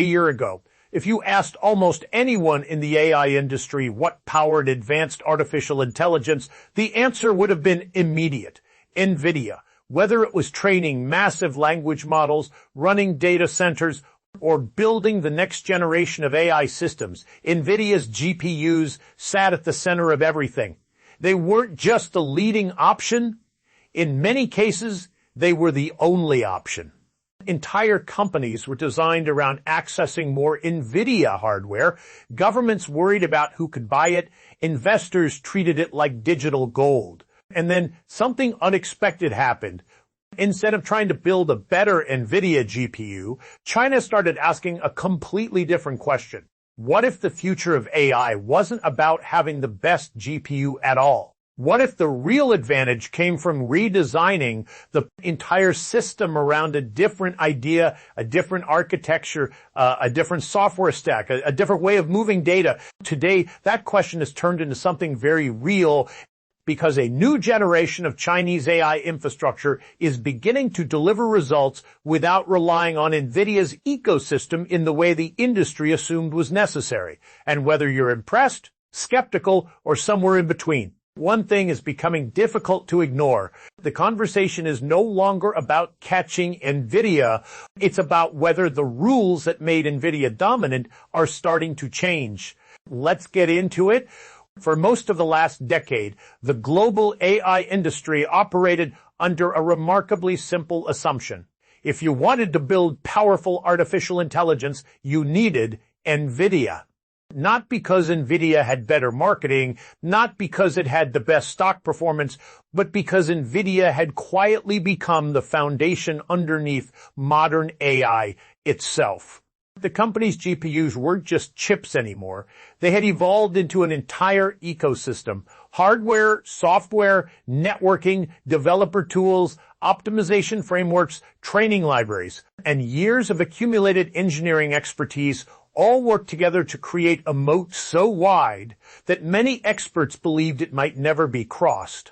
A year ago, if you asked almost anyone in the AI industry what powered advanced artificial intelligence, the answer would have been immediate. Nvidia. Whether it was training massive language models, running data centers, or building the next generation of AI systems, Nvidia's GPUs sat at the center of everything. They weren't just the leading option. In many cases, they were the only option. Entire companies were designed around accessing more Nvidia hardware. Governments worried about who could buy it. Investors treated it like digital gold. And then something unexpected happened. Instead of trying to build a better Nvidia GPU, China started asking a completely different question. What if the future of AI wasn't about having the best GPU at all? What if the real advantage came from redesigning the entire system around a different idea, a different architecture, a different software stack, a different way of moving data? Today, that question has turned into something very real because a new generation of Chinese AI infrastructure is beginning to deliver results without relying on Nvidia's ecosystem in the way the industry assumed was necessary. And whether you're impressed, skeptical, or somewhere in between, one thing is becoming difficult to ignore. The conversation is no longer about catching Nvidia. It's about whether the rules that made Nvidia dominant are starting to change. Let's get into it. For most of the last decade, the global AI industry operated under a remarkably simple assumption. If you wanted to build powerful artificial intelligence, you needed Nvidia. Not because Nvidia had better marketing, not because it had the best stock performance, but because Nvidia had quietly become the foundation underneath modern AI itself. The company's GPUs weren't just chips anymore. They had evolved into an entire ecosystem. Hardware, software, networking, developer tools, optimization frameworks, training libraries, and years of accumulated engineering expertise all worked together to create a moat so wide that many experts believed it might never be crossed.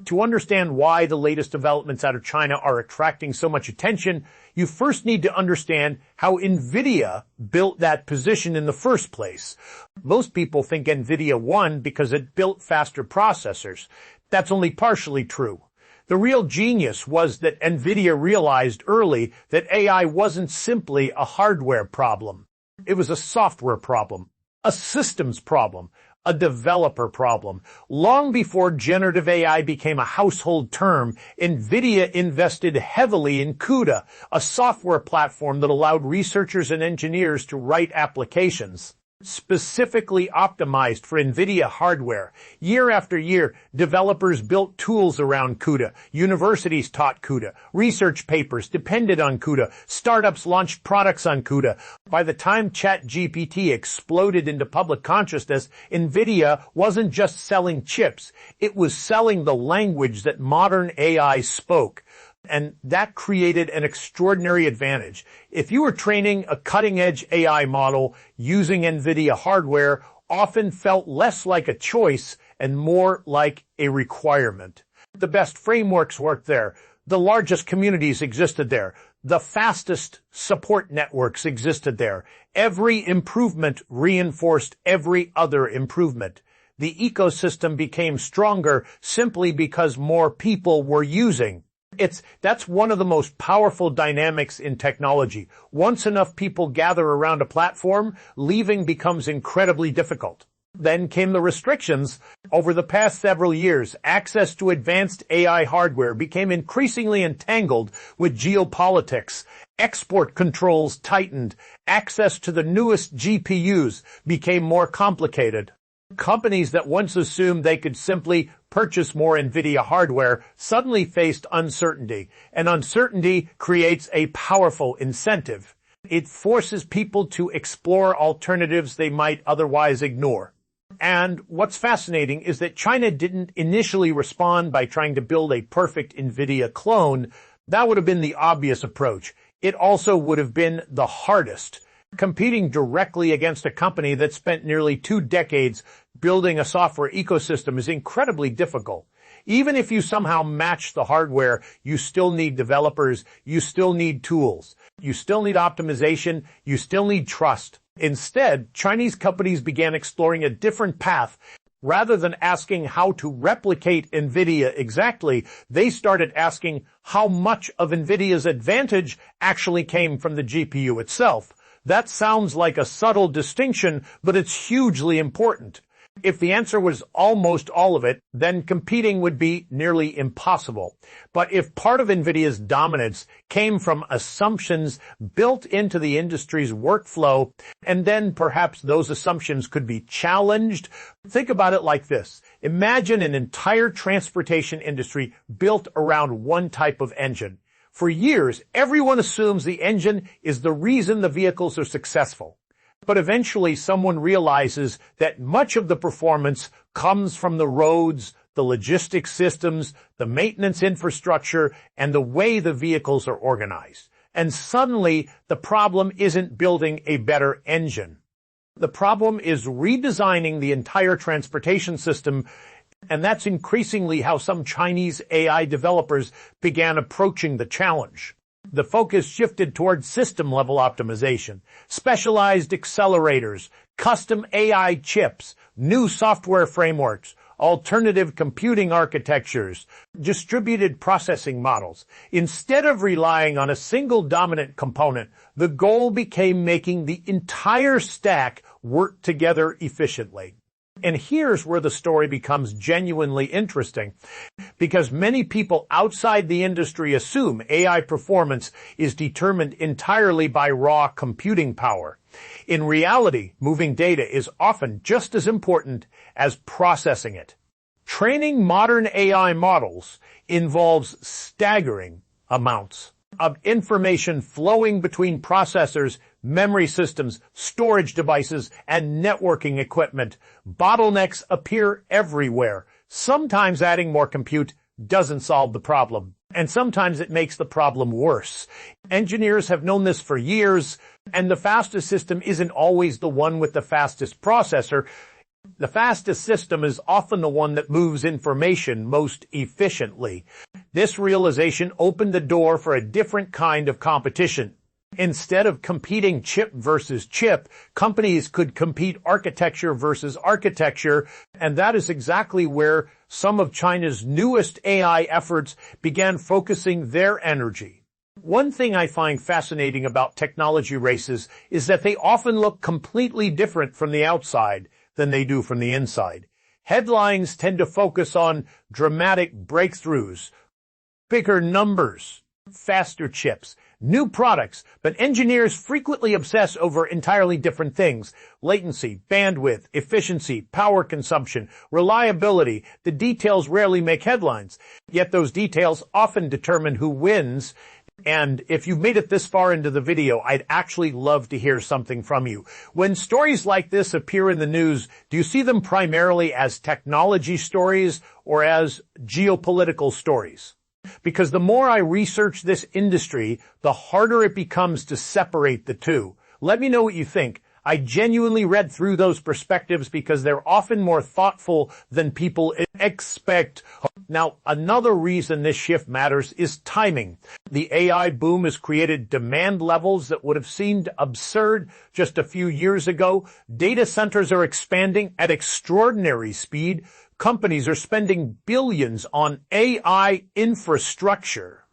To understand why the latest developments out of China are attracting so much attention, you first need to understand how Nvidia built that position in the first place. Most people think Nvidia won because it built faster processors. That's only partially true. The real genius was that Nvidia realized early that AI wasn't simply a hardware problem. It was a software problem, a systems problem, a developer problem. Long before generative AI became a household term, Nvidia invested heavily in CUDA, a software platform that allowed researchers and engineers to write applications specifically optimized for Nvidia hardware. Year after year, developers built tools around CUDA. Universities taught CUDA. Research papers depended on CUDA. Startups launched products on CUDA. By the time ChatGPT exploded into public consciousness, Nvidia wasn't just selling chips. It was selling the language that modern AI spoke. And that created an extraordinary advantage. If you were training a cutting-edge AI model using Nvidia hardware, often felt less like a choice and more like a requirement. The best frameworks worked there. The largest communities existed there. The fastest support networks existed there. Every improvement reinforced every other improvement. The ecosystem became stronger simply because more people were using. That's one of the most powerful dynamics in technology. Once enough people gather around a platform, leaving becomes incredibly difficult. Then came the restrictions. Over the past several years, access to advanced AI hardware became increasingly entangled with geopolitics. Export controls tightened. Access to the newest GPUs became more complicated. Companies that once assumed they could simply purchase more Nvidia hardware suddenly faced uncertainty, and uncertainty creates a powerful incentive. It forces people to explore alternatives they might otherwise ignore. And what's fascinating is that China didn't initially respond by trying to build a perfect Nvidia clone. That would have been the obvious approach. It also would have been the hardest. Competing directly against a company that spent nearly 2 decades building a software ecosystem is incredibly difficult. Even if you somehow match the hardware, you still need developers, you still need tools. You still need optimization. You still need trust. Instead, Chinese companies began exploring a different path. Rather than asking how to replicate Nvidia exactly, they started asking how much of Nvidia's advantage actually came from the GPU itself. That sounds like a subtle distinction, but it's hugely important. If the answer was almost all of it, then competing would be nearly impossible. But if part of Nvidia's dominance came from assumptions built into the industry's workflow, and then perhaps those assumptions could be challenged, think about it like this. Imagine an entire transportation industry built around one type of engine. For years, everyone assumes the engine is the reason the vehicles are successful. But eventually someone realizes that much of the performance comes from the roads, the logistics systems, the maintenance infrastructure, and the way the vehicles are organized. And suddenly, the problem isn't building a better engine. The problem is redesigning the entire transportation system, and that's increasingly how some Chinese AI developers began approaching the challenge. The focus shifted towards system-level optimization, specialized accelerators, custom AI chips, new software frameworks, alternative computing architectures, distributed processing models. Instead of relying on a single dominant component, the goal became making the entire stack work together efficiently. And here's where the story becomes genuinely interesting, because many people outside the industry assume AI performance is determined entirely by raw computing power. In reality, moving data is often just as important as processing it. Training modern AI models involves staggering amounts of information flowing between processors, memory systems, storage devices, and networking equipment. Bottlenecks appear everywhere. Sometimes adding more compute doesn't solve the problem, and sometimes it makes the problem worse. Engineers have known this for years, and the fastest system isn't always the one with the fastest processor. The fastest system is often the one that moves information most efficiently. This realization opened the door for a different kind of competition. Instead of competing chip versus chip, companies could compete architecture versus architecture, and that is exactly where some of China's newest AI efforts began focusing their energy. One thing I find fascinating about technology races is that they often look completely different from the outside than they do from the inside. Headlines tend to focus on dramatic breakthroughs, bigger numbers, faster chips, new products, but engineers frequently obsess over entirely different things. Latency, bandwidth, efficiency, power consumption, reliability. The details rarely make headlines, yet those details often determine who wins. And if you've made it this far into the video, I'd actually love to hear something from you. When stories like this appear in the news, do you see them primarily as technology stories or as geopolitical stories? Because the more I research this industry, the harder it becomes to separate the two. Let me know what you think. I genuinely read through those perspectives because they're often more thoughtful than people expect. Now, another reason this shift matters is timing. The AI boom has created demand levels that would have seemed absurd just a few years ago. Data centers are expanding at extraordinary speed. Companies are spending billions on AI infrastructure.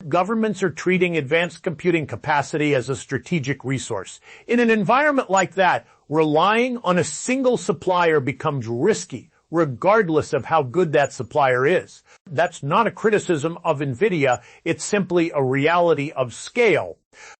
Governments are treating advanced computing capacity as a strategic resource. In an environment like that, relying on a single supplier becomes risky, regardless of how good that supplier is. That's not a criticism of Nvidia, it's simply a reality of scale.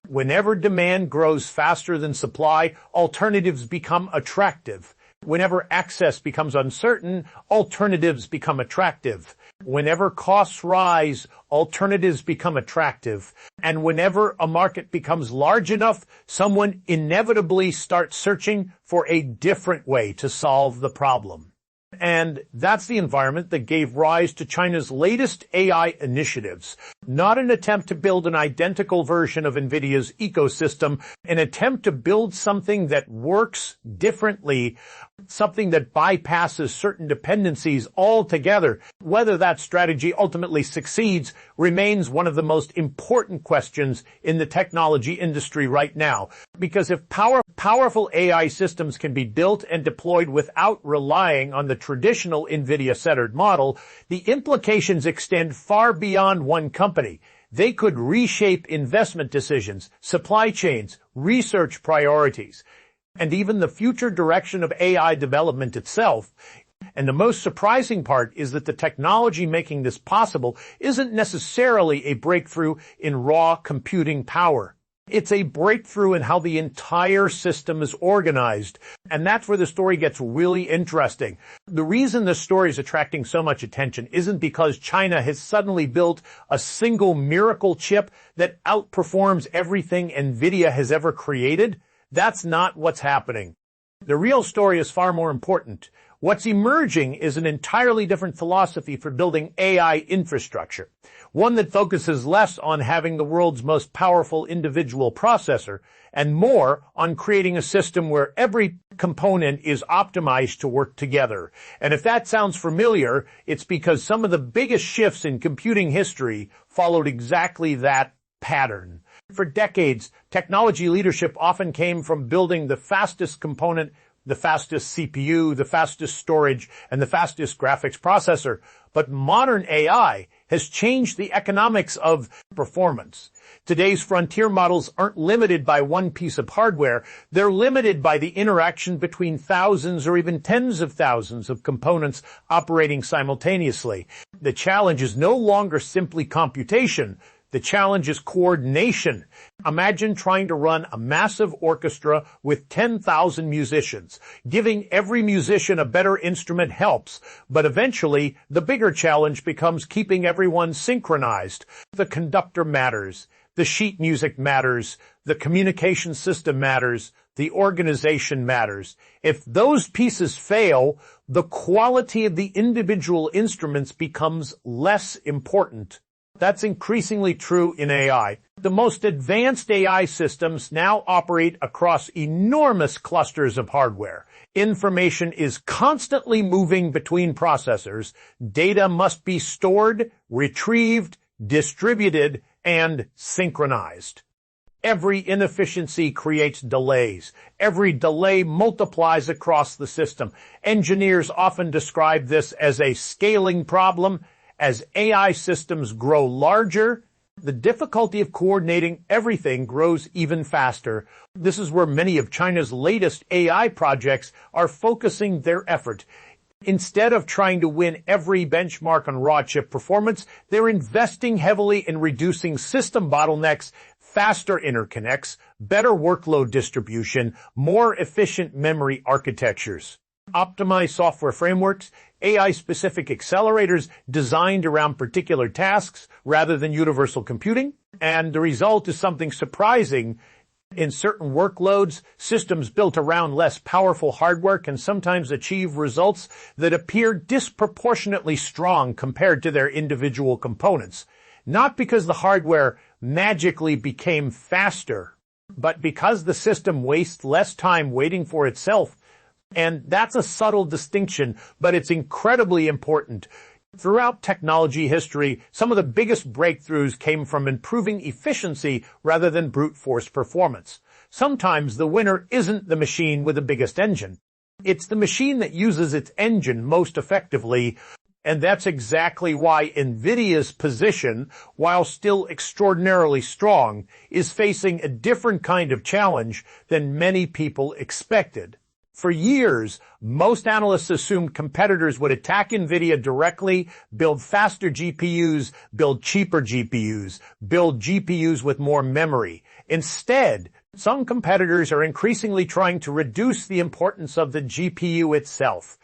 Whenever demand grows faster than supply, alternatives become attractive. Whenever access becomes uncertain, alternatives become attractive. Whenever costs rise, alternatives become attractive. And whenever a market becomes large enough, someone inevitably starts searching for a different way to solve the problem. And that's the environment that gave rise to China's latest AI initiatives. Not an attempt to build an identical version of Nvidia's ecosystem, an attempt to build something that works differently, something that bypasses certain dependencies altogether. Whether that strategy ultimately succeeds remains one of the most important questions in the technology industry right now. Because if powerful AI systems can be built and deployed without relying on the traditional Nvidia-centered model, the implications extend far beyond one company. They could reshape investment decisions, supply chains, research priorities, and even the future direction of AI development itself. And the most surprising part is that the technology making this possible isn't necessarily a breakthrough in raw computing power. It's a breakthrough in how the entire system is organized. And that's where the story gets really interesting. The reason this story is attracting so much attention isn't because China has suddenly built a single miracle chip that outperforms everything Nvidia has ever created. That's not what's happening. The real story is far more important. What's emerging is an entirely different philosophy for building AI infrastructure, one that focuses less on having the world's most powerful individual processor and more on creating a system where every component is optimized to work together. And if that sounds familiar, it's because some of the biggest shifts in computing history followed exactly that pattern. For decades, technology leadership often came from building the fastest component, the fastest CPU, the fastest storage, and the fastest graphics processor. But modern AI has changed the economics of performance. Today's frontier models aren't limited by one piece of hardware. They're limited by the interaction between thousands or even tens of thousands of components operating simultaneously. The challenge is no longer simply computation. The challenge is coordination. Imagine trying to run a massive orchestra with 10,000 musicians. Giving every musician a better instrument helps, but eventually the bigger challenge becomes keeping everyone synchronized. The conductor matters. The sheet music matters. The communication system matters. The organization matters. If those pieces fail, the quality of the individual instruments becomes less important. That's increasingly true in AI. The most advanced AI systems now operate across enormous clusters of hardware. Information is constantly moving between processors. Data must be stored, retrieved, distributed, and synchronized. Every inefficiency creates delays. Every delay multiplies across the system. Engineers often describe this as a scaling problem. As AI systems grow larger, the difficulty of coordinating everything grows even faster. This is where many of China's latest AI projects are focusing their effort. Instead of trying to win every benchmark on raw chip performance, they're investing heavily in reducing system bottlenecks, faster interconnects, better workload distribution, more efficient memory architectures. Optimized software frameworks, AI-specific accelerators designed around particular tasks rather than universal computing. And the result is something surprising. In certain workloads, systems built around less powerful hardware can sometimes achieve results that appear disproportionately strong compared to their individual components. Not because the hardware magically became faster, but because the system wastes less time waiting for itself. And that's a subtle distinction, but it's incredibly important. Throughout technology history, some of the biggest breakthroughs came from improving efficiency rather than brute force performance. Sometimes the winner isn't the machine with the biggest engine. It's the machine that uses its engine most effectively. And that's exactly why Nvidia's position, while still extraordinarily strong, is facing a different kind of challenge than many people expected. For years, most analysts assumed competitors would attack Nvidia directly, build faster GPUs, build cheaper GPUs, build GPUs with more memory. Instead, some competitors are increasingly trying to reduce the importance of the GPU itself.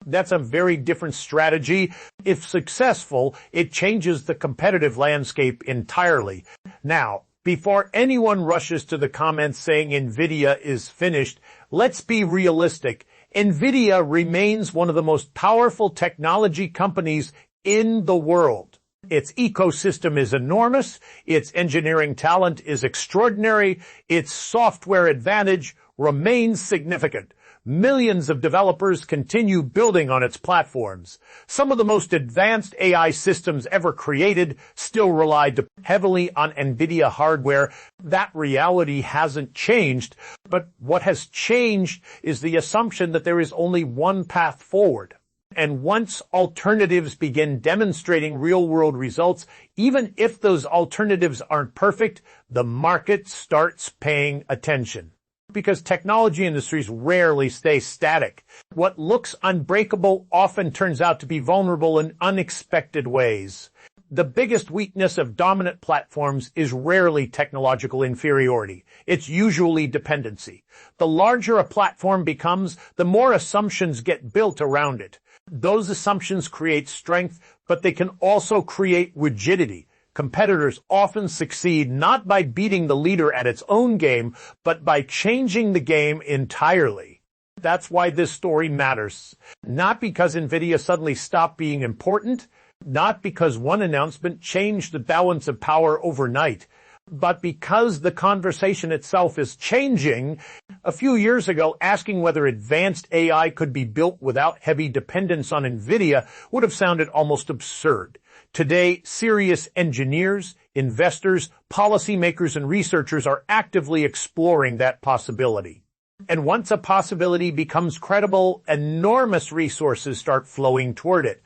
That's a very different strategy. If successful, it changes the competitive landscape entirely. Now, before anyone rushes to the comments saying Nvidia is finished, let's be realistic. Nvidia remains one of the most powerful technology companies in the world. Its ecosystem is enormous, its engineering talent is extraordinary, its software advantage remains significant. Millions of developers continue building on its platforms. Some of the most advanced AI systems ever created still relied heavily on Nvidia hardware. That reality hasn't changed, but what has changed is the assumption that there is only one path forward. And once alternatives begin demonstrating real-world results, even if those alternatives aren't perfect, the market starts paying attention. Because technology industries rarely stay static. What looks unbreakable often turns out to be vulnerable in unexpected ways. The biggest weakness of dominant platforms is rarely technological inferiority. It's usually dependency. The larger a platform becomes, the more assumptions get built around it. Those assumptions create strength, but they can also create rigidity. Competitors often succeed not by beating the leader at its own game, but by changing the game entirely. That's why this story matters. Not because Nvidia suddenly stopped being important, not because one announcement changed the balance of power overnight, but because the conversation itself is changing. A few years ago, asking whether advanced AI could be built without heavy dependence on Nvidia would have sounded almost absurd. Today, serious engineers, investors, policymakers, and researchers are actively exploring that possibility. And once a possibility becomes credible, enormous resources start flowing toward it.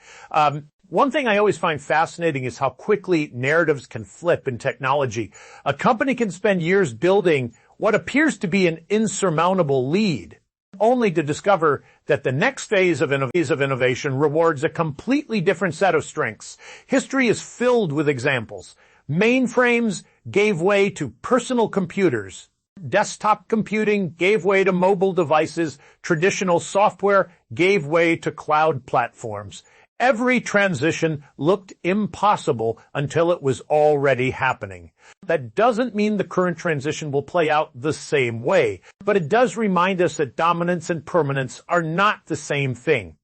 One thing I always find fascinating is how quickly narratives can flip in technology. A company can spend years building what appears to be an insurmountable lead, only to discover that the next phase of innovation rewards a completely different set of strengths. History is filled with examples. Mainframes gave way to personal computers. Desktop computing gave way to mobile devices. Traditional software gave way to cloud platforms. Every transition looked impossible until it was already happening. That doesn't mean the current transition will play out the same way, but it does remind us that dominance and permanence are not the same thing.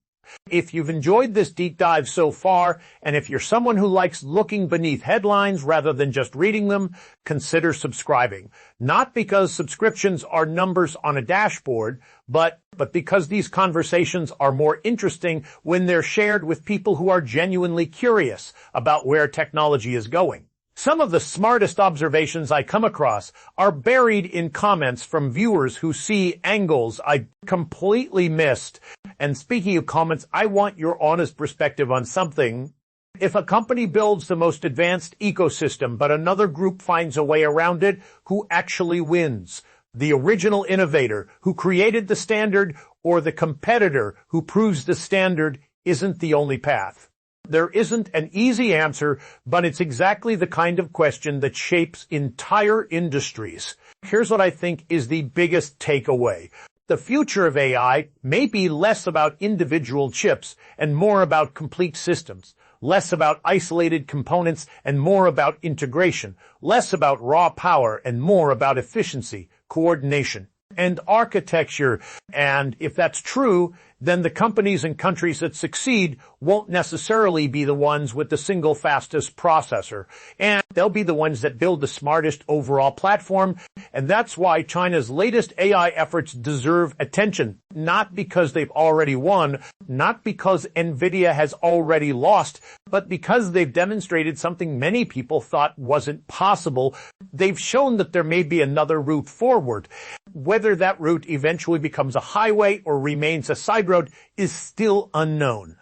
If you've enjoyed this deep dive so far, and if you're someone who likes looking beneath headlines rather than just reading them, consider subscribing. Not because subscriptions are numbers on a dashboard, but because these conversations are more interesting when they're shared with people who are genuinely curious about where technology is going. Some of the smartest observations I come across are buried in comments from viewers who see angles I completely missed. And speaking of comments, I want your honest perspective on something. If a company builds the most advanced ecosystem, but another group finds a way around it, who actually wins? The original innovator who created the standard, or the competitor who proves the standard isn't the only path? There isn't an easy answer, but it's exactly the kind of question that shapes entire industries. Here's what I think is the biggest takeaway. The future of AI may be less about individual chips and more about complete systems, less about isolated components and more about integration, less about raw power and more about efficiency, coordination, and architecture. And if that's true, then the companies and countries that succeed won't necessarily be the ones with the single fastest processor. And they'll be the ones that build the smartest overall platform. And that's why China's latest AI efforts deserve attention. Not because they've already won, not because Nvidia has already lost, but because they've demonstrated something many people thought wasn't possible. They've shown that there may be another route forward. Whether that route eventually becomes a highway or remains a side road is still unknown.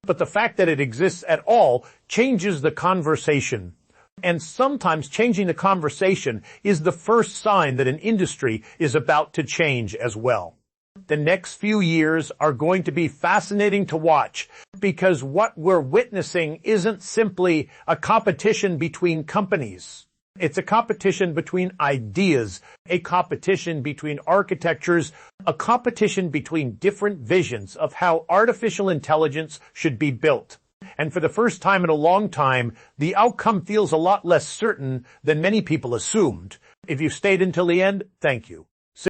But the fact that it exists at all changes the conversation. And sometimes changing the conversation is the first sign that an industry is about to change as well. The next few years are going to be fascinating to watch because what we're witnessing isn't simply a competition between companies. It's a competition between ideas, a competition between architectures, a competition between different visions of how artificial intelligence should be built. And for the first time in a long time, the outcome feels a lot less certain than many people assumed. If you stayed until the end, thank you.